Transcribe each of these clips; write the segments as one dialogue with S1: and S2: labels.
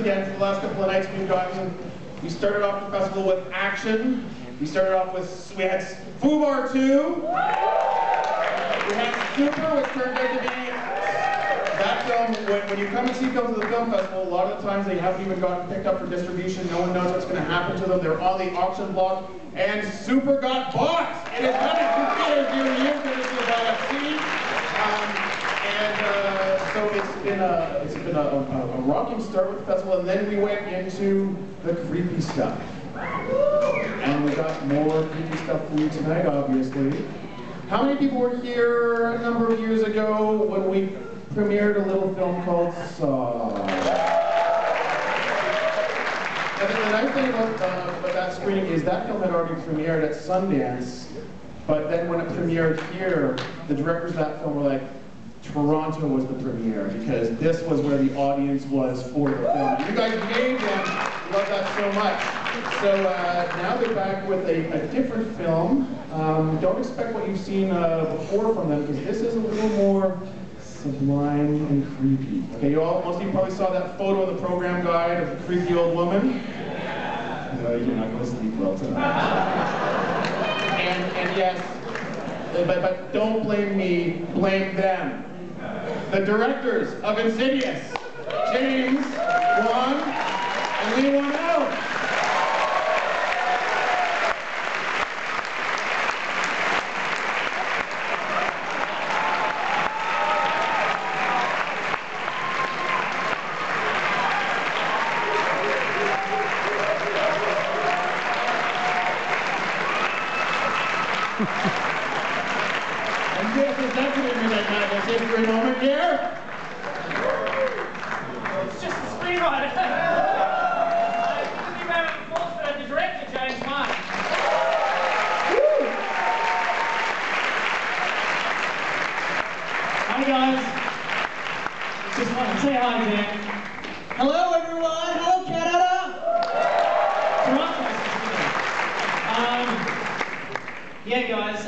S1: again for the last couple of nights. We started off the festival with action. We started off with, we had Fubar 2. We had Super, which turned out to be that film. When you come and see films at the film festival, a lot of the times they haven't even gotten picked up for distribution. No one knows what's going to happen to them. They're on the auction block. And Super got bought. It is running to theaters near you, courtesy of IFC. So it's been a rocking start with the festival, and then we went into the creepy stuff. And we got more creepy stuff for you tonight, obviously. How many people were here a number of years ago when we premiered a little film called Saw? I think the nice thing about that screening is that film had already premiered at Sundance, but then when it premiered here, the directors of that film were like, Toronto was the premiere, because this was where the audience was for the film. You guys made them love that so much. So now they're back with a different film. Don't expect what you've seen before from them, because this is a little more sublime and creepy. Okay, most of you probably saw that photo of the program guide of the creepy old woman. You're not going to sleep well tonight. and yes, but don't blame me, blame them. The directors of Insidious, James Wan and Leigh Whannel. And this is definitely Midnight Madness history moment here.
S2: It's just a screenwriter. Give me a round of applause for the director, James Wan. Hi guys. Just want to say hi, Dan.
S3: Hello everyone. Hello Canada.
S2: Toronto. Yeah, guys,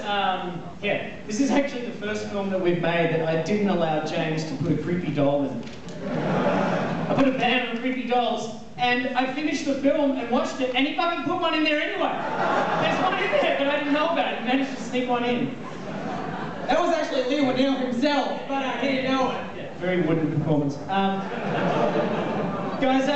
S2: this is actually the first film that we've made that I didn't allow James to put a creepy doll in. I put a ban on creepy dolls, and I finished the film and watched it, and he fucking put one in there anyway. There's one in there, but I didn't know about it. He managed to sneak one in.
S3: That was actually Leigh Whannel himself, but I didn't know it.
S2: Yeah, very wooden performance. Guys,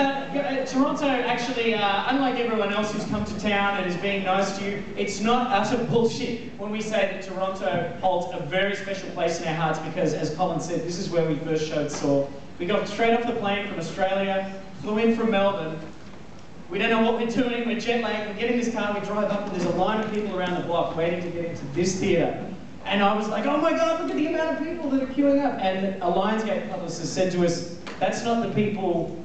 S2: Toronto actually, unlike everyone else who's come to town and is being nice to you, it's not utter bullshit when we say that Toronto holds a very special place in our hearts, because, as Colin said, this is where we first showed Saw. We got straight off the plane from Australia, flew in from Melbourne. We don't know what we're doing, we're jet lagged, we get in this car, we drive up, and there's a line of people around the block waiting to get into this theatre. And I was like, oh my God, look at the amount of people that are queuing up. And a Lionsgate publicist said to us, that's not the people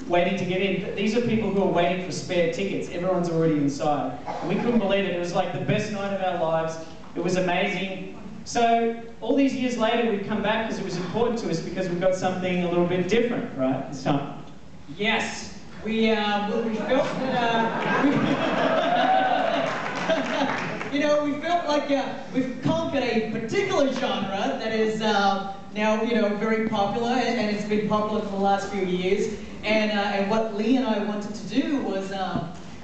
S2: waiting to get in. These are people who are waiting for spare tickets. Everyone's already inside. And we couldn't believe it. It was like the best night of our lives. It was amazing. So all these years later, we've come back because it was important to us, because we've got something a little bit different, right, this time?
S3: Yes, we felt that, you know, we felt like we've conquered a particular genre that is now, you know, very popular, and it's been popular for the last few years. And what Leigh and I wanted to do was,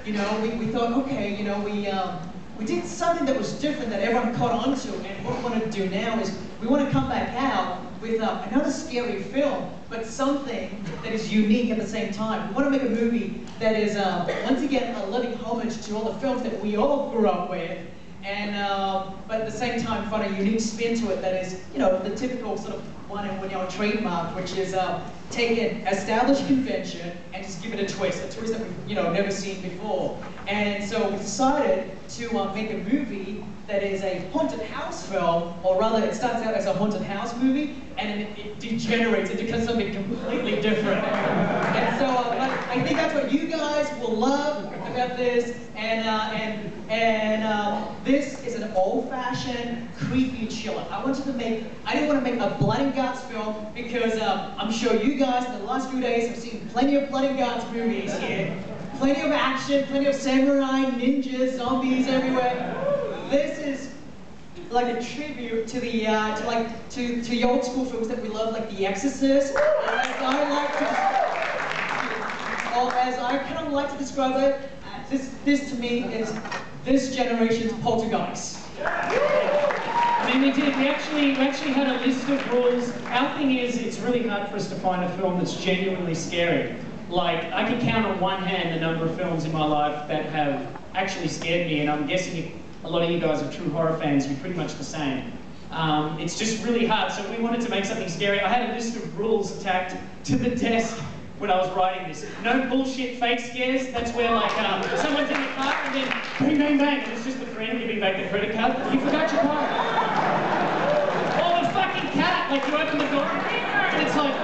S3: you know, we thought, okay, you know, we did something that was different that everyone caught on to, and what we want to do now is we want to come back out with another scary film, but something that is unique at the same time. We want to make a movie that is, once again, a living homage to all the films that we all grew up with, and but at the same time find a unique spin to it that is, you know, the typical sort of Wan and Whannel trademark, which is take an established convention and just give it a twist that we've, you know, never seen before. And so we decided to make a movie that is a haunted house film, or rather it starts out as a haunted house movie, and it degenerates into something completely different. And so I think that's what you guys will love about this, and this is an old-fashioned, creepy chiller. I didn't want to make a blood and guts film, because I'm sure you guys in the last few days have seen plenty of blood and guts movies here. Plenty of action, plenty of samurai, ninjas, zombies everywhere. This is like a tribute to the to the old school films that we love, like The Exorcist. And I like to as I kind of like to describe it, this to me is this generation's Poltergeist.
S2: I mean, we did. We actually had a list of rules. Our thing is, it's really hard for us to find a film that's genuinely scary. Like, I can count on one hand the number of films in my life that have actually scared me, and I'm guessing if a lot of you guys are true horror fans, you're pretty much the same. It's just really hard, so we wanted to make something scary. I had a list of rules tacked to the desk when I was writing this. No bullshit fake scares. That's where, like, someone's in the car and then bang, bang, bang, and it's just the friend giving back the credit card. You forgot your card. Or the fucking cat, like you open the door and it's like,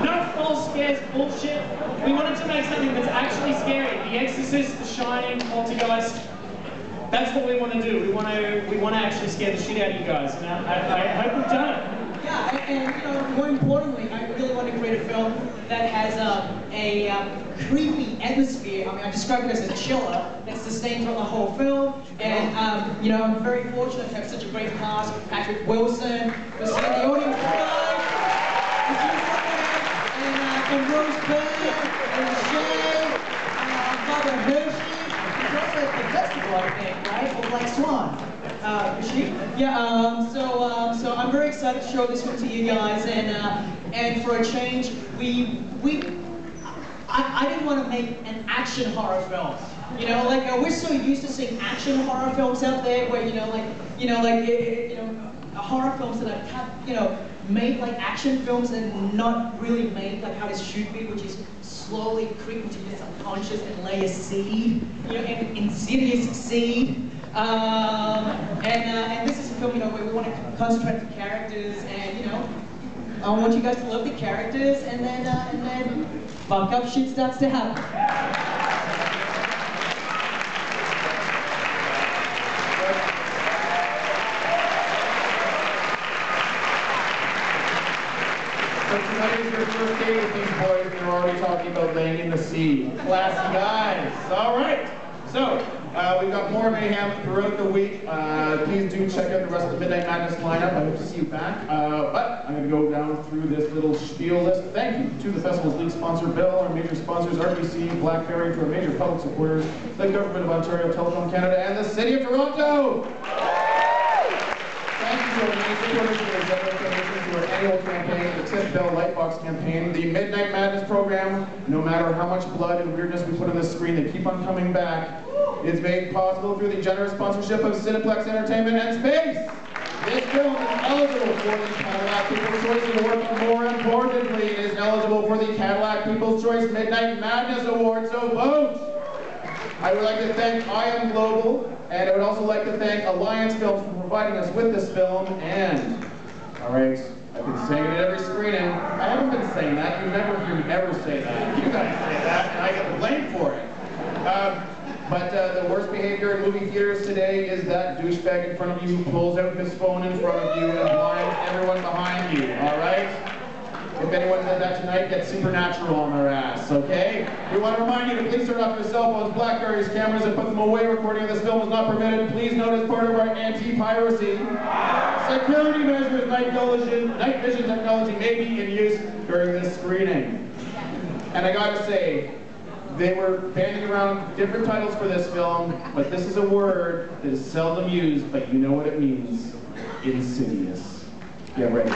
S2: no false scares, bullshit. We wanted to make something that's actually scary. The Exorcist, The Shining, Poltergeist. That's what we want to do. We want to actually scare the shit out of you guys, and I hope we've done it.
S3: Yeah, and you know, more importantly, I really want to create a film that has a creepy atmosphere. I mean, I describe it as a chiller that's sustained throughout the whole film. And you know, I'm very fortunate to have such a great cast: Patrick Wilson, who's in the audience tonight, and Rose Byrne, and Shay, Barbara Hershey. She's also at the festival, I think, right? For Black Swan. Is she? Yeah. So I'm very excited to show this one to you guys, and for a change, I didn't want to make an action horror film. You know, like we're so used to seeing action horror films out there, where horror films that are made like action films and not really made like how this should be, which is slowly creep into your subconscious and lay a seed, an insidious seed. And this is a film, where we want to concentrate on the characters, and I want you guys to love the characters, and then fuck up shit starts to happen.
S1: So tonight is your first day with these boys, and you're already talking about laying in the sea. Classy guys. All right. So, we've got more mayhem throughout the week. Please do check out the rest of the Midnight Madness lineup. I hope to see you back. But I'm going to go down through this little spiel list. Thank you to the festival's lead sponsor, Bill, our major sponsors, RBC, Blackberry, to our major public supporters, the Government of Ontario, Telecom Canada, and the City of Toronto. Thank you to our main supporters for their generous donations to our annual campaign, the TIFF Bell Lightbox campaign, the Midnight Madness program. No matter how much blood and weirdness we put on this screen, they keep on coming back. It's made possible through the generous sponsorship of Cineplex Entertainment and Space. This film is eligible for the Cadillac People's Choice Award, but more importantly, it is eligible for the Cadillac People's Choice Midnight Madness Award, so vote! I would like to thank I Am Global, and I would also like to thank Alliance Films for providing us with this film, and, alright, I've been saying it at every screening. I haven't been saying that. You never hear me ever say that. You guys say that, and I get blamed for it. But the worst behavior in movie theaters today is that douchebag in front of you who pulls out his phone in front of you and blinds everyone behind you, alright? If anyone does that tonight, get Supernatural on their ass, okay? We want to remind you to please turn off your cell phones, Blackberries, cameras, and put them away. Recording of this film is not permitted. Please note as part of our anti-piracy security measures, night vision technology may be in use during this screening. And I gotta say, they were banding around different titles for this film, but this is a word that is seldom used, but you know what it means. Insidious. Get ready.